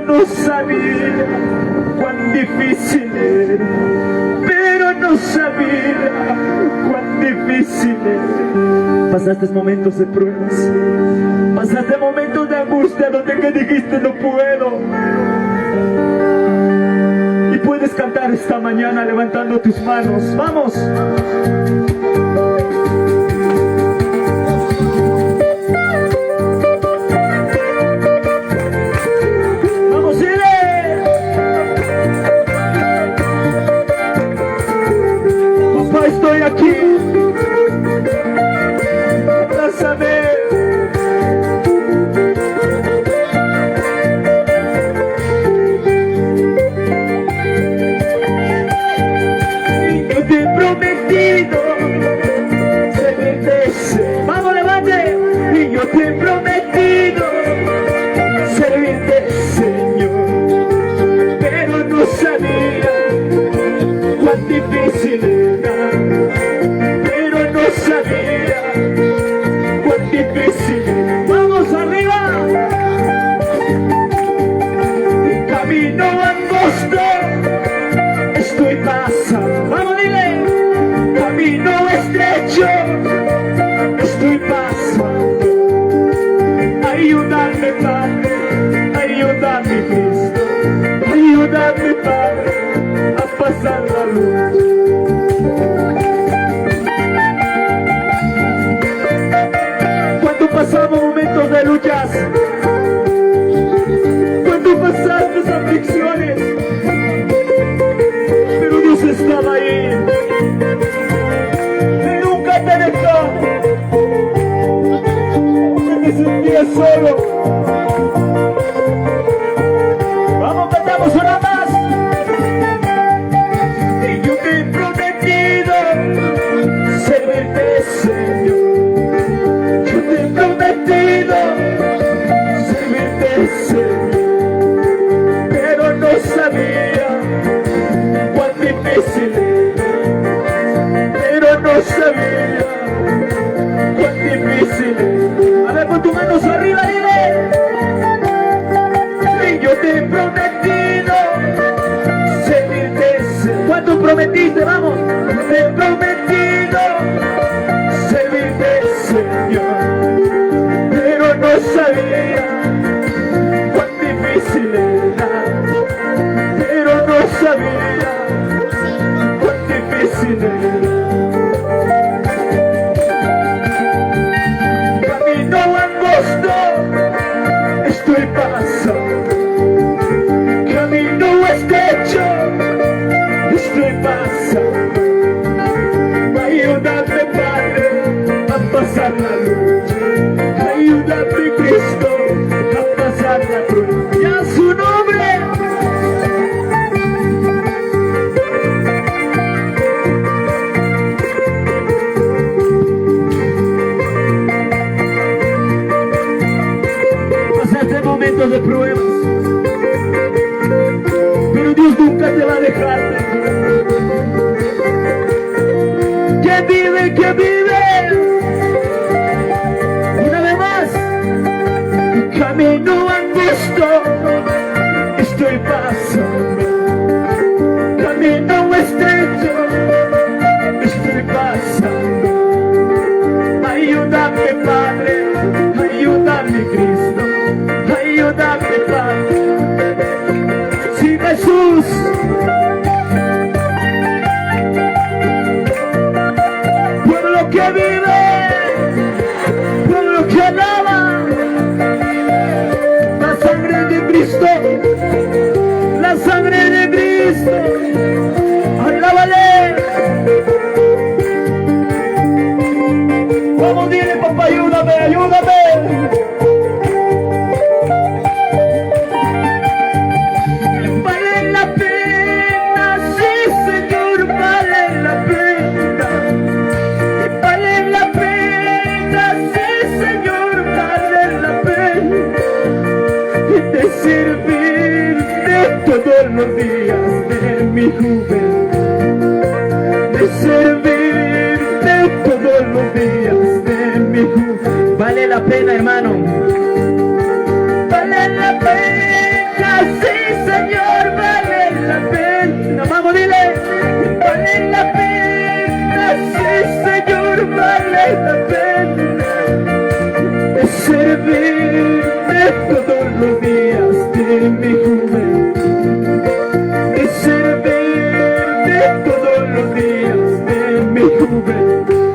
no sabía cuán difícil era, pero no sabía cuán difícil era. Pasaste momentos de pruebas, pasaste momentos de angustia donde que dijiste no puedo. Y puedes cantar esta mañana levantando tus manos. ¡Vamos! Estoy aquí, abrázame. Yo te he prometido servirte, vamos, levante. Y yo te he prometido servirte, Señor, pero no sabía cuán difícil era. Cuán difícil. Vamos arriba. Camino angosto estoy pasando. Vamos, dile. Camino estrecho estoy pasando. Ayúdame, Padre. Ayúdame, Cristo. Ayúdame, Padre, a pasar la luz. Pasamos momentos de luchas, cuando pasaste aflicciones, pero Dios estaba ahí, y nunca te dejó, porque te sentías solo. Vamos, cantamos una más. Y yo te he prometido servirte, Señor. Servirte, Señor, pero no sabía cuán difícil era, pero no sabía cuán difícil era. A ver, pon tus manos arriba, dile. Y yo te he prometido servirte. ¿Cuánto prometiste? Vamos. Te he prometido servirte, Señor, pero no sabía cuán difícil era, pero no sabía cuán difícil era. Camino angosto estoy pasando, camino estrecho estoy pasando. Ayúdame, Padre, a pasar la lucha. Ayúdame, Cristo, a pasar la prueba. Y a su nombre. Pasaste momentos de pruebas, pero Dios nunca te va a dejar. Que vive, que vive. Camino angosto estoy pasando, camino estrecho estoy pasando. Ayúdame, Padre, ayúdame, Cristo, ayúdame, Padre. Sí, Jesús. Pueblo que vive, pueblo que alaba. La sangre de Cristo, alábale. Vamos, dile, papá, ayúdame, ayúdame. Vale la pena, sí, Señor, vale la pena. Vale la pena, sí, Señor, vale la pena. De servirte todos los días de mi juventud, de servirte todos los días de mi juventud. Vale la pena, hermano. Vale la pena, de mi juventud, de servirte todos los días de mi juventud.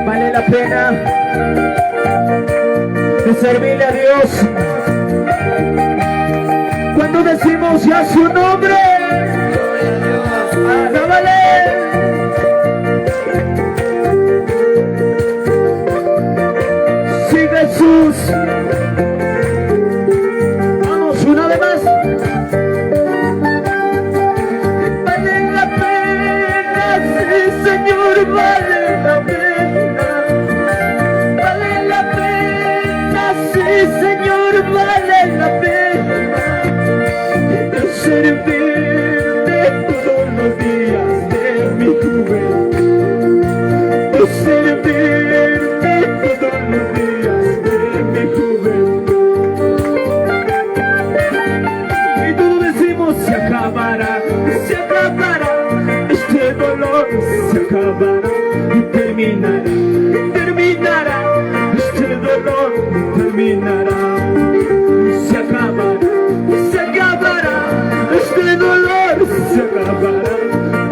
Vale la pena de servirle a Dios cuando decimos ya su nombre. Alábale. Sí, Jesús. Vamos una vez más. Vale la pena, sí, Señor, vale la pena. Vale la pena, sí, Señor, vale la pena. De servirte todos los días de mi juventud, de servirte todos los días de mi juventud. Y todos decimos se acabará, este dolor se acabará y terminará, este dolor terminará, se acabará, este dolor se acabará,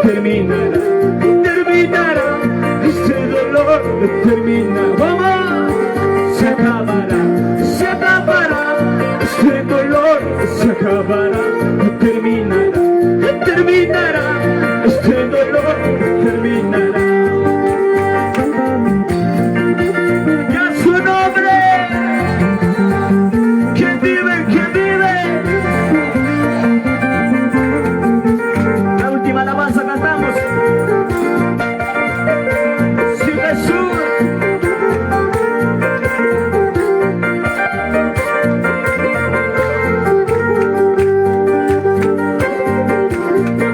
terminará, este dolor terminará, vamos, se acabará, este dolor se acabará, terminará, este dolor terminará. Ya su nombre, ¿quién vive? La última alabanza cantamos. Sí, Jesús.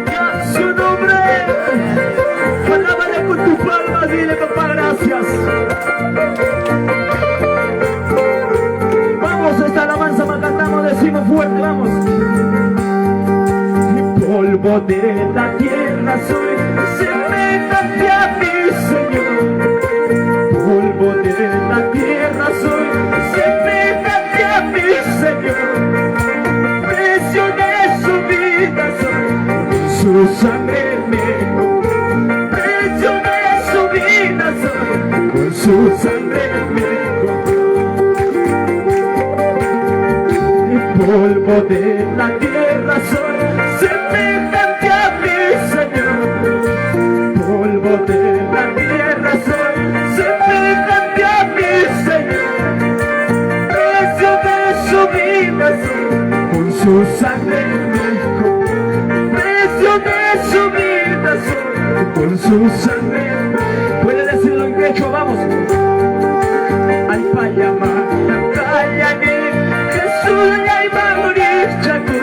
Ya su nombre. Alábale con tus palmas, dile papá gracias. Vamos, esta alabanza más cantamos, decimos fuerte, vamos. Polvo de la tierra soy, semejante a mi Señor. Polvo de la tierra soy, semejante a mi Señor. Precio de su vida soy, su sangre me compró. Precio de su vida soy, con su sangre me compró. Polvo de la tierra soy, semejante a mi Señor. Polvo de la tierra soy, semejante a mi Señor. Precio de su vida soy, con su sangre me compró. Precio de su vida soy, con su sangre me. Puede decirlo en quechua, vamos. Ay, payama, callani, Jesús ya iba a morir, chacu.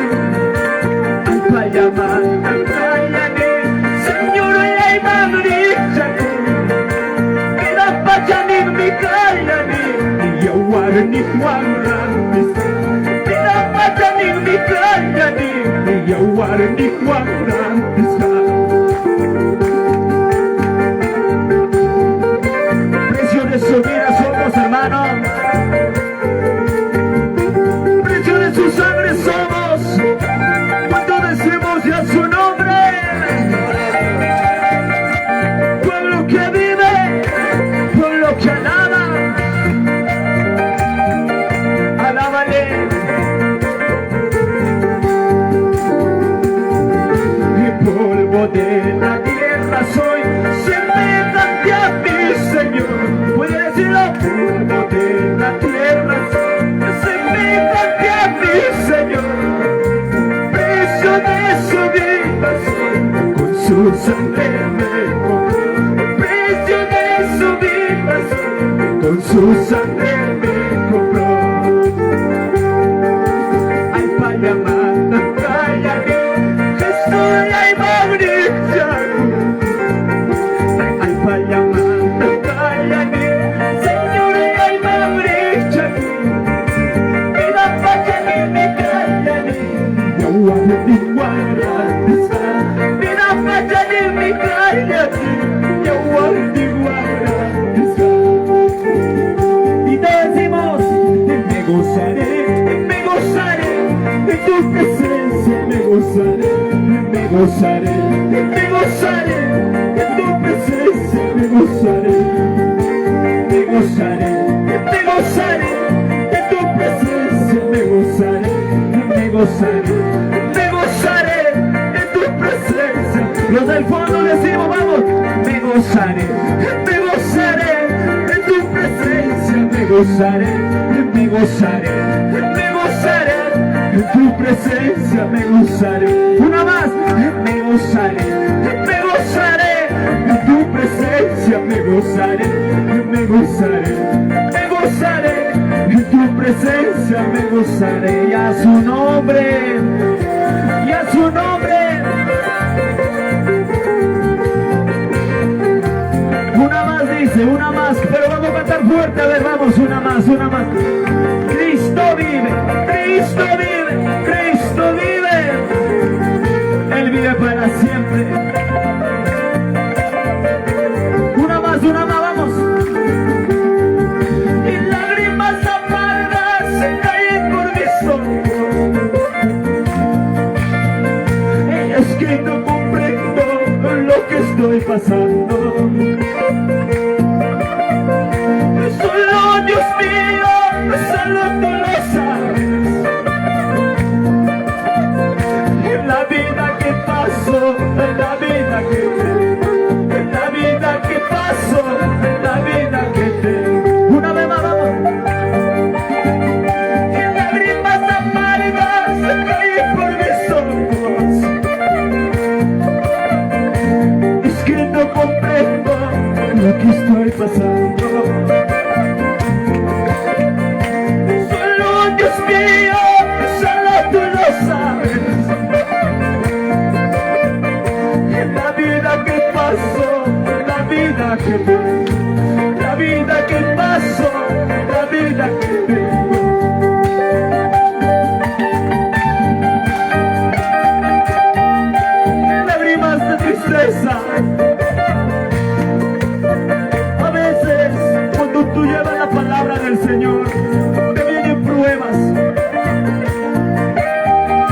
Ay, payama, callani, Señor ya iba a morir, chacu. Queda pachani mi callani, y aguarni guarranis. Queda pachani mi callani, y aguarni guarranis. Precio de su vida somos, hermanos. Precio de su sangre somos. Cuando decimos ya su nombre. Pueblo que vive, pueblo que alaba. Alábale. Y polvo de la tierra soy, semejante a mi Señor. ¿Puede decirlo? Polvo de la tierra soy, semejante a mi Señor. Precio de su vida soy, con su sangre me compró. Precio de su vida soy, con su sangre me compró. Ay, payamana, cállate, Jesús ya iba a morir, ay, payamana, cállate, Señor ya iba a morir, mira, pachani, me cállate, ya guardi, mira, pachani, me cállate, ya guardi, gozaré, me gozaré en tu presencia, me gozaré, me gozaré, me gozaré en tu presencia, me gozaré, me gozaré, me gozaré en tu presencia. Los del fondo decimos, vamos, me gozaré en tu presencia, me gozaré, me gozaré, me gozaré en tu presencia, me gozaré. Una más, me gozaré en tu presencia, me gozaré, me gozaré, me gozaré en tu presencia, me gozaré. Y a su nombre, y a su nombre. Una más dice, una más, pero vamos a cantar fuerte, a ver, vamos, una más, una más. Cristo vive, Cristo vive, Cristo vive, Él vive para siempre. Una más, vamos. Y lágrimas amargas se caen por mis ojos. Es que no comprendo lo que estoy pasando. Solo Dios mío, solo tú lo sabes. En la vida que paso, en la vida que tengo, en la vida que paso, en la vida que tengo. Una vez más, vamos. Y lágrimas amargas se caen por mis ojos. Es que no comprendo lo que estoy pasando. Solo Dios mío, solo tú lo sabes. En la vida que paso, la vida que tengo, la vida que paso, la vida que tengo. Lágrimas de tristeza. A veces, cuando tú llevas la palabra del Señor, te vienen pruebas.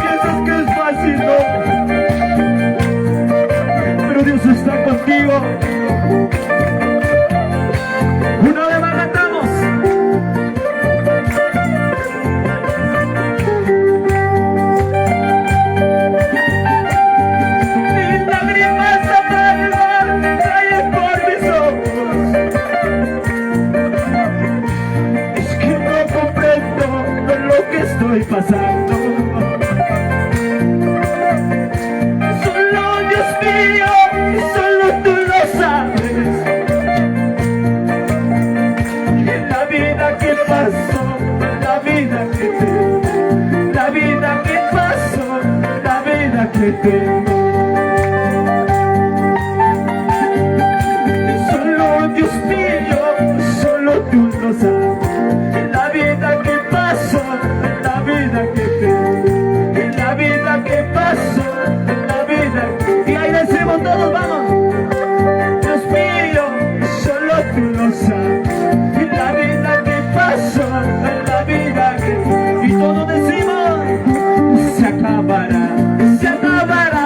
Piensas que es fácil, ¿no? Pero Dios está contigo. Una vez más cantamos. Mis lágrimas amargas caen por mis ojos. Es que no comprendo lo que estoy pasando. Solo Dios mío, solo tú lo sabes. En la vida que paso, la vida que tengo, la vida que paso, la vida que tengo. Solo Dios mío, solo tú lo sabes. La vida que paso, la vida que tengo, la vida que paso, la vida que... Y ahí decimos todos, vamos. Dios mío, solo tú lo sabes. La vida que paso, la vida que tengo. Y todos decimos, se acabará, se acabará,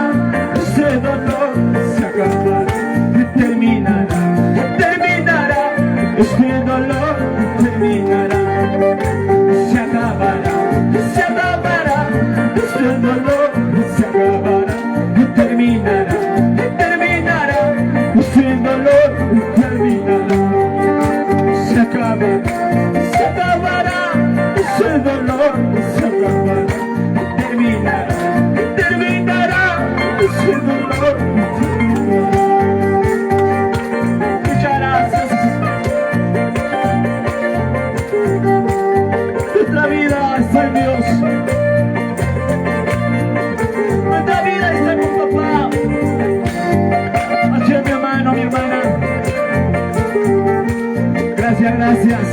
ese dolor se acabará, terminará, terminará, este dolor terminará, se acabará, se acabará, este dolor se acabará, terminará, terminará, este dolor terminará, se acabará, se acabará, ese dolor se acabará, terminará, terminará, ese dolor terminará. Muchas gracias. Nuestra vida está en Dios. Nuestra vida está en mi papá. Así es, mi hermano, mi hermana. Gracias, gracias.